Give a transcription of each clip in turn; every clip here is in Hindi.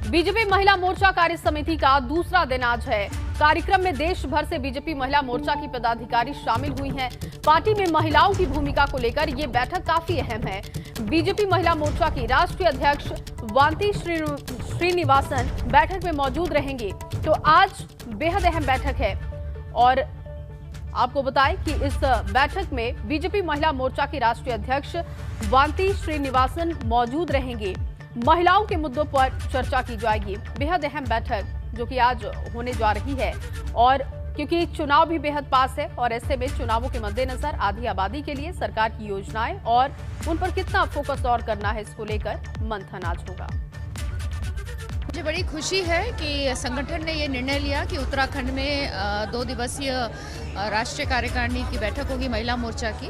बीजेपी महिला मोर्चा कार्य समिति का दूसरा दिन आज है। कार्यक्रम में देश भर से बीजेपी महिला मोर्चा की पदाधिकारी शामिल हुई हैं। पार्टी में महिलाओं की भूमिका को लेकर ये बैठक काफी अहम है। बीजेपी महिला मोर्चा की राष्ट्रीय अध्यक्ष वांती श्रीनिवासन बैठक में मौजूद रहेंगे। तो आज बेहद अहम बैठक है और आपको बताएं कि इस बैठक में बीजेपी महिला मोर्चा की राष्ट्रीय अध्यक्ष वांती श्रीनिवासन मौजूद रहेंगे। महिलाओं के मुद्दों पर चर्चा की जाएगी। बेहद अहम बैठक जो कि आज होने जा रही है और क्योंकि चुनाव भी बेहद पास है और ऐसे में चुनावों के मद्देनजर आधी आबादी के लिए सरकार की योजनाएं और उन पर कितना फोकस और करना है, इसको लेकर मंथन आज होगा। मुझे बड़ी खुशी है कि संगठन ने ये निर्णय लिया कि उत्तराखंड में 2 दिवसीय राष्ट्रीय कार्यकारिणी की बैठक होगी महिला मोर्चा की।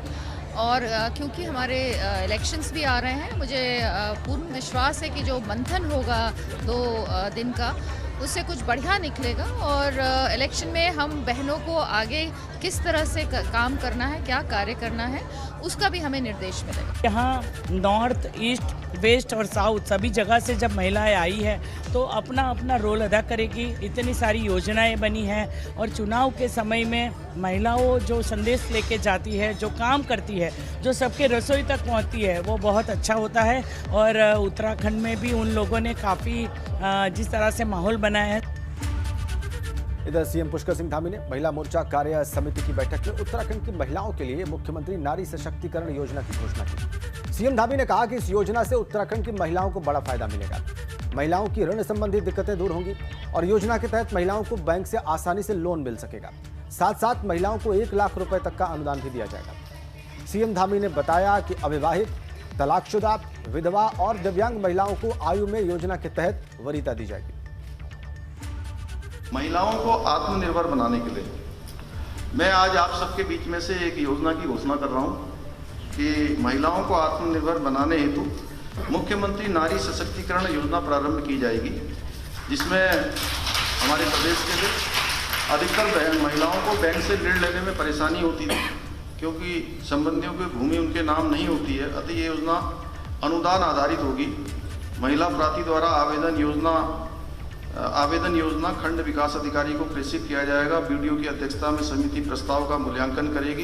और क्योंकि हमारे इलेक्शंस भी आ रहे हैं, मुझे पूर्ण विश्वास है कि जो मंथन होगा 2 दिन का, उससे कुछ बढ़िया निकलेगा और इलेक्शन में हम बहनों को आगे किस तरह से काम करना है, क्या कार्य करना है, उसका भी हमें निर्देश मिलेगा। यहाँ नॉर्थ, ईस्ट, वेस्ट और साउथ सभी जगह से जब महिलाएं आई है तो अपना अपना रोल अदा करेगी। इतनी सारी योजनाएं बनी हैं और चुनाव के समय में महिलाओं जो संदेश लेके जाती है, जो काम करती है, जो सबके रसोई तक पहुंचती है, वो बहुत अच्छा होता है। और उत्तराखंड में भी उन लोगों ने काफ़ी जिस तरह से माहौल बनाया है। इधर सीएम पुष्कर सिंह धामी ने महिला मोर्चा कार्य समिति की बैठक में उत्तराखंड की महिलाओं के लिए मुख्यमंत्री नारी सशक्तिकरण योजना की घोषणा की। सीएम धामी ने कहा कि इस योजना से उत्तराखंड की महिलाओं को बड़ा फायदा मिलेगा। महिलाओं की ऋण संबंधी दिक्कतें दूर होंगी और योजना के तहत महिलाओं को बैंक से आसानी से लोन मिल सकेगा। साथ साथ महिलाओं को 1 लाख रुपए तक का अनुदान भी दिया जाएगा। सीएम धामी ने बताया कि अविवाहित, तलाकशुदा, विधवा और दिव्यांग महिलाओं को आयु में योजना के तहत वरीयता दी जाएगी। महिलाओं को आत्मनिर्भर बनाने के लिए मैं आज आप सबके बीच में से एक योजना की घोषणा कर रहा हूं कि महिलाओं को आत्मनिर्भर बनाने हेतु मुख्यमंत्री नारी सशक्तिकरण योजना प्रारंभ की जाएगी, जिसमें हमारे प्रदेश के लिए अधिकतर महिलाओं को बैंक से ऋण लेने में परेशानी होती थी क्योंकि संबंधियों की भूमि उनके नाम नहीं होती है। अतः ये योजना अनुदान आधारित होगी। महिला प्रार्थी द्वारा आवेदन योजना खंड विकास अधिकारी को प्रेषित किया जाएगा। बीडीओ की अध्यक्षता में समिति प्रस्ताव का मूल्यांकन करेगी।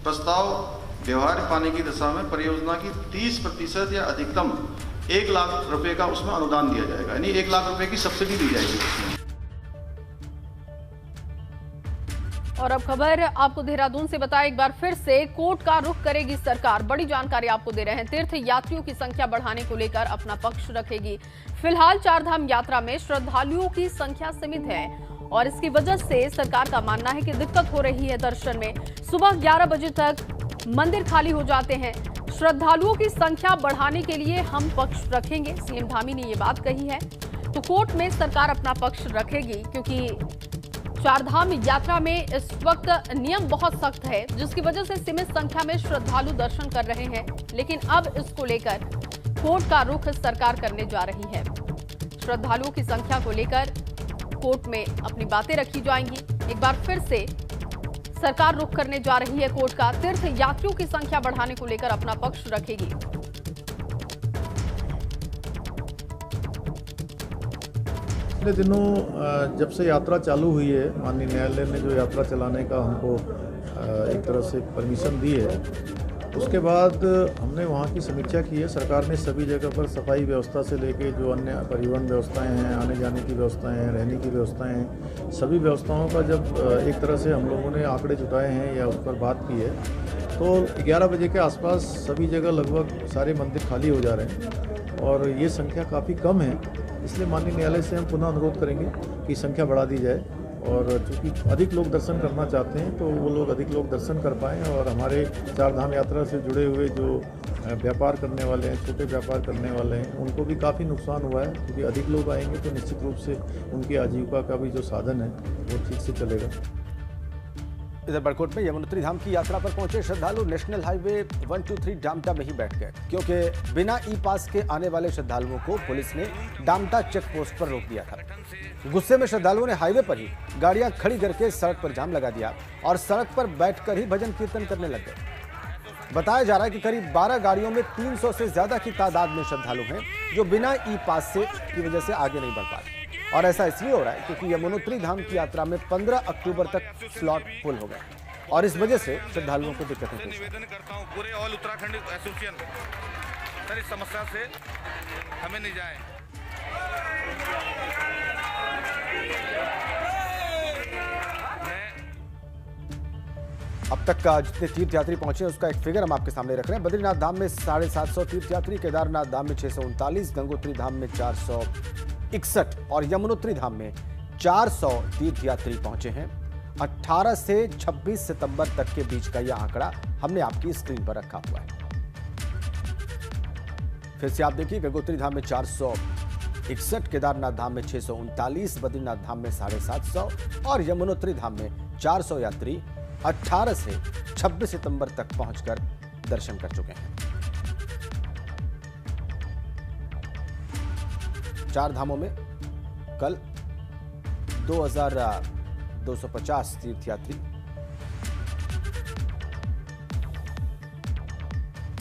प्रस्ताव व्यवहार पाने की दिशा में परियोजना की 30% या अधिकतम 1 लाख रुपए का उसमें अनुदान दिया जाएगा, यानी 1 लाख रुपए की सब्सिडी दी जाएगी उसमें। और अब खबर आपको देहरादून से बताया एक बार फिर से कोर्ट का रुख करेगी सरकार। बड़ी जानकारी आपको दे रहे हैं। तीर्थ यात्रियों की संख्या बढ़ाने को लेकर अपना पक्ष रखेगी। फिलहाल 4 धाम यात्रा में श्रद्धालुओं की संख्या सीमित है और इसकी वजह से सरकार का मानना है कि दिक्कत हो रही है दर्शन में। सुबह 11 बजे तक मंदिर खाली हो जाते हैं। श्रद्धालुओं की संख्या बढ़ाने के लिए हम पक्ष रखेंगे, सीएम धामी ने ये बात कही है। तो कोर्ट में सरकार अपना पक्ष रखेगी क्योंकि 4 धाम यात्रा में इस वक्त नियम बहुत सख्त है, जिसकी वजह से सीमित संख्या में श्रद्धालु दर्शन कर रहे हैं। लेकिन अब इसको लेकर कोर्ट का रुख सरकार करने जा रही है। श्रद्धालुओं की संख्या को लेकर कोर्ट में अपनी बातें रखी जाएंगी। एक बार फिर से सरकार रुख करने जा रही है कोर्ट का। तीर्थ यात्रियों की संख्या बढ़ाने को लेकर अपना पक्ष रखेगी। पिछले दिनों जब से यात्रा चालू हुई है, माननीय न्यायालय ने जो यात्रा चलाने का हमको एक तरह से परमिशन दी है, उसके बाद हमने वहाँ की समीक्षा की है। सरकार ने सभी जगह पर सफाई व्यवस्था से लेके जो अन्य परिवहन व्यवस्थाएं हैं, आने जाने की व्यवस्थाएं हैं, रहने की व्यवस्थाएं हैं, सभी व्यवस्थाओं का जब एक तरह से हम लोगों ने आंकड़े जुटाए हैं या उस पर बात की है, तो 11 बजे के आसपास सभी जगह लगभग सारे मंदिर खाली हो जा रहे हैं और ये संख्या काफ़ी कम है। इसलिए माननीय न्यायालय से हम पुनः अनुरोध करेंगे कि संख्या बढ़ा दी जाए और चूँकि अधिक लोग दर्शन करना चाहते हैं तो वो लोग अधिक लोग दर्शन कर पाएँ और हमारे 4 धाम यात्रा से जुड़े हुए जो व्यापार करने वाले हैं, छोटे व्यापार करने वाले हैं, उनको भी काफ़ी नुकसान हुआ है क्योंकि अधिक लोग आएंगे तो निश्चित रूप से उनकी आजीविका का भी जो साधन है वो ठीक से चलेगा। इधर बड़कोट में यमुनोत्री धाम की यात्रा पर पहुंचे श्रद्धालु नेशनल हाईवे 123 डामटा में ही बैठ गए क्योंकि बिना ई पास के आने वाले श्रद्धालुओं को पुलिस ने डामटा चेक पोस्ट पर रोक दिया था। गुस्से में श्रद्धालुओं ने हाईवे पर ही गाड़ियां खड़ी करके सड़क पर जाम लगा दिया और सड़क पर बैठकर ही भजन कीर्तन करने लग गए। बताया जा रहा है कि करीब 12 गाड़ियों में 300 से ज्यादा की तादाद में श्रद्धालु हैं जो बिना ई पास से की वजह से आगे नहीं बढ़ पा रहे। और ऐसा इसलिए हो रहा है क्योंकि यमुनोत्री धाम की यात्रा में 15 अक्टूबर तक स्लॉट फुल हो गए और इस वजह से श्रद्धालुओं को दिक्कतें पेश आई। निवेदन करता हूं पूरे ऑल उत्तराखंड एसोसिएशन सर इस समस्या से हमें नहीं जाए। अब तक का जितने तीर्थयात्री पहुंचे उसका एक फिगर हम आपके सामने रख रहे हैं। बद्रीनाथ धाम में 750 तीर्थयात्री, केदारनाथ धाम में 639, गंगोत्री धाम में 461 और यमुनोत्री धाम में 400 तीर्थयात्री पहुंचे हैं। 18 से 26 सितंबर तक के बीच का यह आंकड़ा हमने आपकी स्क्रीन पर रखा हुआ है। फिर से आप देखिए, गंगोत्री धाम में 461, केदारनाथ धाम में 639, बद्रीनाथ धाम में 750 और यमुनोत्री धाम में 400 यात्री 18 से 26 सितंबर तक पहुंचकर दर्शन कर चुके हैं। 4 धामों में कल 2250 तीर्थयात्री